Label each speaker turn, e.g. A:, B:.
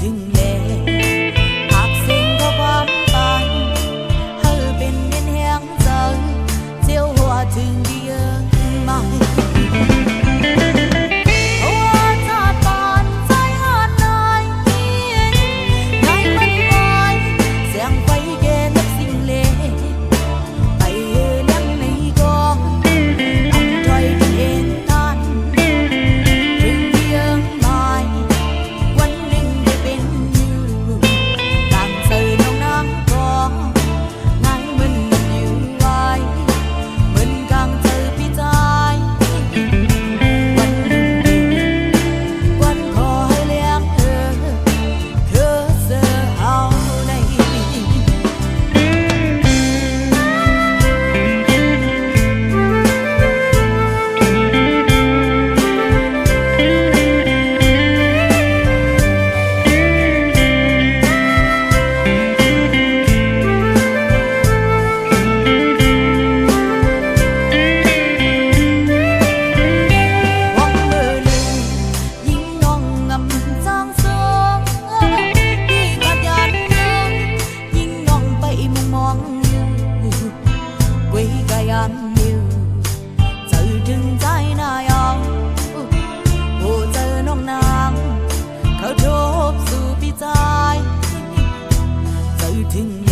A: ถึงแม่หากสิ่งก็ความฝันให้เป็นเน้นแห่งใจเจียวหัวถึงดีเอิงไม่ nhiều giờ đừng trái na ao hồ giờ nông nàng khởi chốt dù bị trái giờ thình